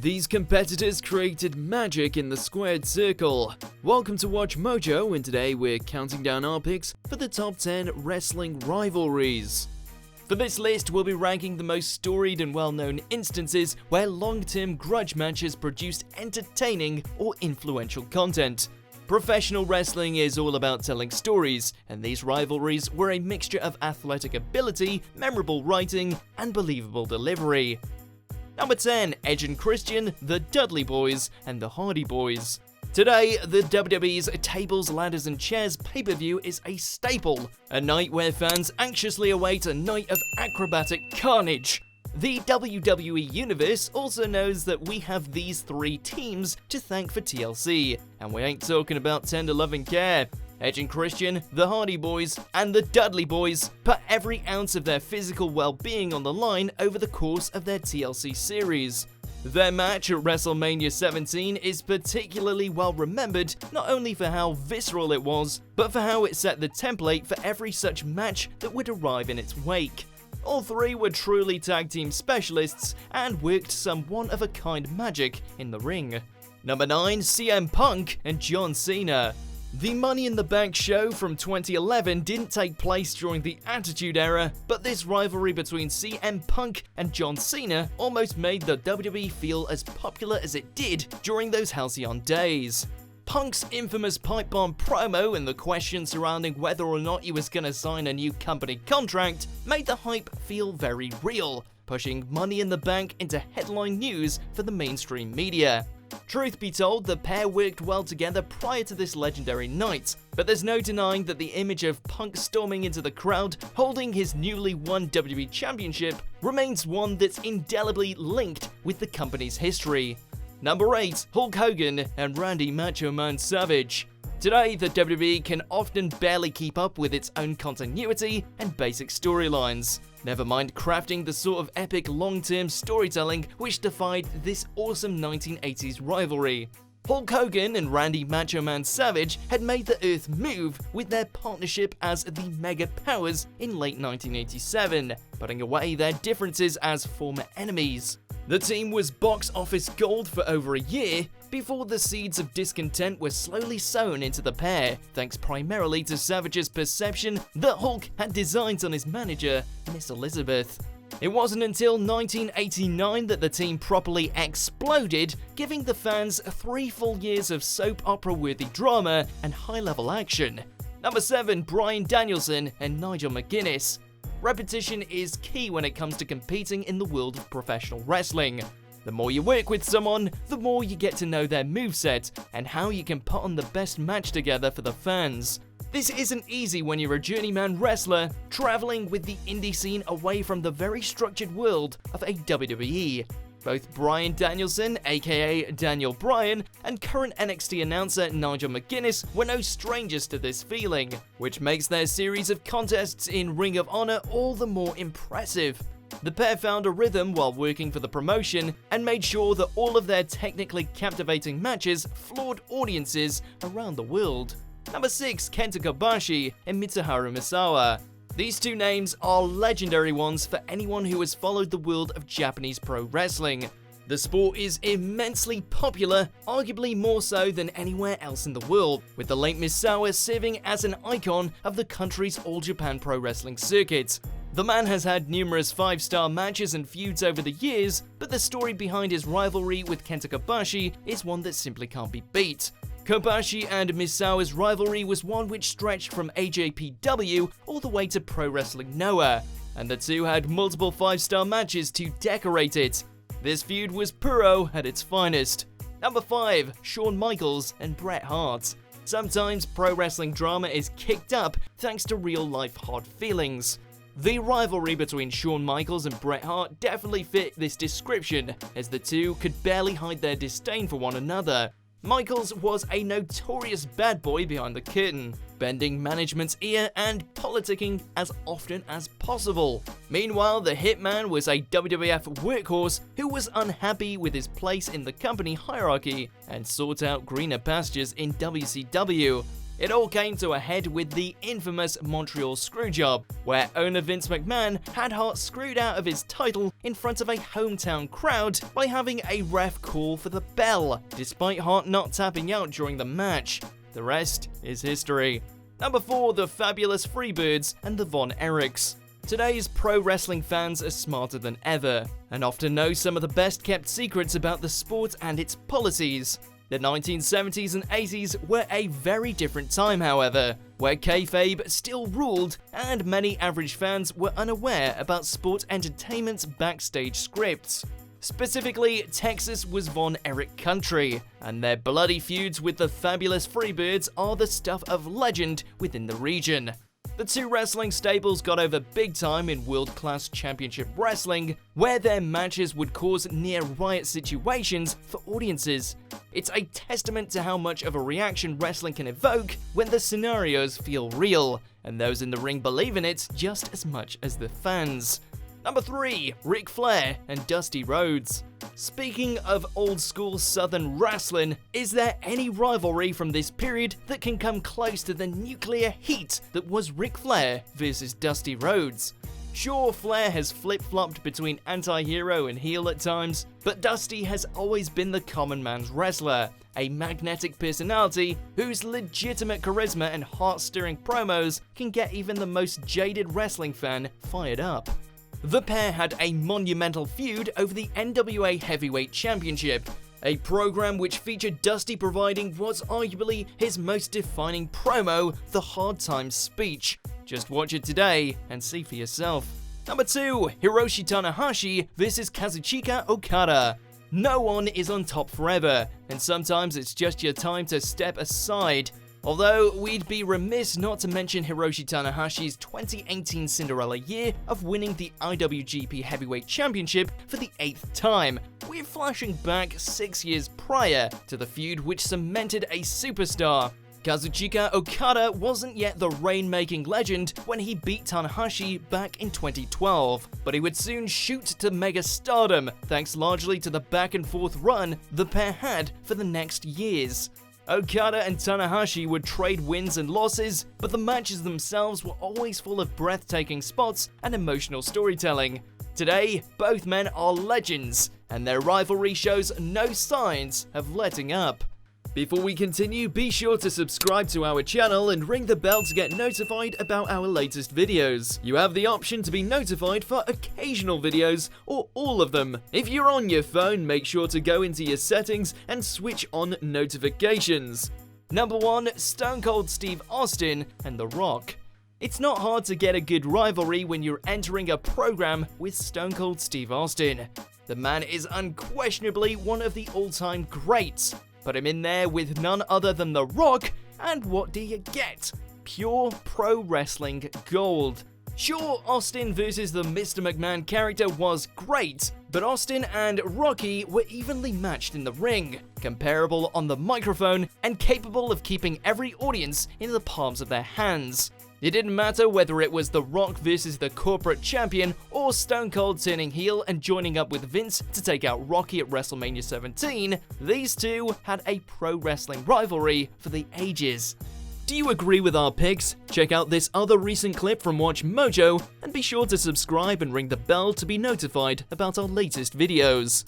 These competitors created magic in the squared circle. Welcome to Watch Mojo, and today we're counting down our picks for the top 10 wrestling rivalries. For this list, we'll be ranking the most storied and well-known instances where long-term grudge matches produced entertaining or influential content. Professional wrestling is all about telling stories, and these rivalries were a mixture of athletic ability, memorable writing, and believable delivery. Number 10, Edge and Christian, the Dudley Boys, and the Hardy Boys. Today, the WWE's Tables, Ladders and Chairs pay-per-view is a staple, a night where fans anxiously await a night of acrobatic carnage. The WWE Universe also knows that we have these three teams to thank for TLC, and we ain't talking about tender love and care. Edge and Christian, the Hardy Boys, and the Dudley Boys put every ounce of their physical well-being on the line over the course of their TLC series. Their match at WrestleMania 17 is particularly well remembered, not only for how visceral it was, but for how it set the template for every such match that would arrive in its wake. All three were truly tag team specialists and worked some one-of-a-kind magic in the ring. Number 9, CM Punk and John Cena. The Money in the Bank show from 2011 didn't take place during the Attitude Era, but this rivalry between CM Punk and John Cena almost made the WWE feel as popular as it did during those halcyon days. Punk's infamous pipe bomb promo and the question surrounding whether or not he was gonna sign a new company contract made the hype feel very real, pushing Money in the Bank into headline news for the mainstream media. Truth be told, the pair worked well together prior to this legendary night, but there's no denying that the image of Punk storming into the crowd, holding his newly won WWE Championship, remains one that's indelibly linked with the company's history. Number 8, Hulk Hogan and Randy Macho Man Savage. Today, the WWE can often barely keep up with its own continuity and basic storylines. Never mind crafting the sort of epic long-term storytelling which defied this awesome 1980s rivalry. Hulk Hogan and Randy Macho Man Savage had made the Earth move with their partnership as the Mega Powers in late 1987, putting away their differences as former enemies. The team was box office gold for over a year before the seeds of discontent were slowly sown into the pair, thanks primarily to Savage's perception that Hulk had designs on his manager, Miss Elizabeth. It wasn't until 1989 that the team properly exploded, giving the fans 3 full years of soap opera-worthy drama and high-level action. Number 7, Bryan Danielson and Nigel McGuinness. Repetition is key when it comes to competing in the world of professional wrestling. The more you work with someone, the more you get to know their moveset and how you can put on the best match together for the fans. This isn't easy when you're a journeyman wrestler, traveling with the indie scene away from the very structured world of a WWE. Both Bryan Danielson, aka Daniel Bryan, and current NXT announcer Nigel McGuinness were no strangers to this feeling, which makes their series of contests in Ring of Honor all the more impressive. The pair found a rhythm while working for the promotion and made sure that all of their technically captivating matches floored audiences around the world. Number 6, Kenta Kobashi and Mitsuharu Misawa. These two names are legendary ones for anyone who has followed the world of Japanese pro wrestling. The sport is immensely popular, arguably more so than anywhere else in the world, with the late Misawa serving as an icon of the country's All Japan Pro Wrestling circuit. The man has had numerous 5-star matches and feuds over the years, but the story behind his rivalry with Kenta Kobashi is one that simply can't be beat. Kobashi and Misawa's rivalry was one which stretched from AJPW all the way to Pro Wrestling Noah, and the two had multiple 5-star matches to decorate it. This feud was puro at its finest. Number 5, Shawn Michaels and Bret Hart. Sometimes pro wrestling drama is kicked up thanks to real-life hard feelings. The rivalry between Shawn Michaels and Bret Hart definitely fit this description, as the two could barely hide their disdain for one another. Michaels was a notorious bad boy behind the curtain, bending management's ear and politicking as often as possible. Meanwhile, the Hitman was a WWF workhorse who was unhappy with his place in the company hierarchy and sought out greener pastures in WCW. It all came to a head with the infamous Montreal Screwjob, where owner Vince McMahon had Hart screwed out of his title in front of a hometown crowd by having a ref call for the bell, despite Hart not tapping out during the match. The rest is history. Number 4, the fabulous Freebirds and the Von Erichs. Today's pro wrestling fans are smarter than ever, and often know some of the best kept secrets about the sport and its policies. The 1970s and 80s were a very different time, however, where kayfabe still ruled and many average fans were unaware about sport entertainment's backstage scripts. Specifically, Texas was Von Erich country, and their bloody feuds with the fabulous Freebirds are the stuff of legend within the region. The two wrestling stables got over big time in world-class championship wrestling, where their matches would cause near-riot situations for audiences. It's a testament to how much of a reaction wrestling can evoke when the scenarios feel real, and those in the ring believe in it just as much as the fans. Number 3, Ric Flair and Dusty Rhodes. Speaking of old-school Southern wrestling, is there any rivalry from this period that can come close to the nuclear heat that was Ric Flair versus Dusty Rhodes? Sure, Flair has flip-flopped between anti-hero and heel at times, but Dusty has always been the common man's wrestler, a magnetic personality whose legitimate charisma and heart-stirring promos can get even the most jaded wrestling fan fired up. The pair had a monumental feud over the NWA Heavyweight Championship, a program which featured Dusty providing what's arguably his most defining promo, the Hard Times speech. Just watch it today and see for yourself. Number 2, Hiroshi Tanahashi versus Kazuchika Okada. No one is on top forever, and sometimes it's just your time to step aside. Although, we'd be remiss not to mention Hiroshi Tanahashi's 2018 Cinderella year of winning the IWGP Heavyweight Championship for the 8th time. We're flashing back 6 years prior to the feud which cemented a superstar. Kazuchika Okada wasn't yet the reign-making legend when he beat Tanahashi back in 2012, but he would soon shoot to mega stardom thanks largely to the back-and-forth run the pair had for the next years. Okada and Tanahashi would trade wins and losses, but the matches themselves were always full of breathtaking spots and emotional storytelling. Today, both men are legends, and their rivalry shows no signs of letting up. Before we continue, be sure to subscribe to our channel and ring the bell to get notified about our latest videos. You have the option to be notified for occasional videos or all of them. If you're on your phone, make sure to go into your settings and switch on notifications. Number 1, Stone Cold Steve Austin and The Rock. It's not hard to get a good rivalry when you're entering a program with Stone Cold Steve Austin. The man is unquestionably one of the all-time greats. Put him in there with none other than The Rock, and what do you get? Pure pro wrestling gold. Sure, Austin versus the Mr. McMahon character was great, but Austin and Rocky were evenly matched in the ring, comparable on the microphone, and capable of keeping every audience in the palms of their hands. It didn't matter whether it was The Rock versus the corporate champion or Stone Cold turning heel and joining up with Vince to take out Rocky at WrestleMania 17, these two had a pro wrestling rivalry for the ages. Do you agree with our picks? Check out this other recent clip from Watch Mojo and be sure to subscribe and ring the bell to be notified about our latest videos.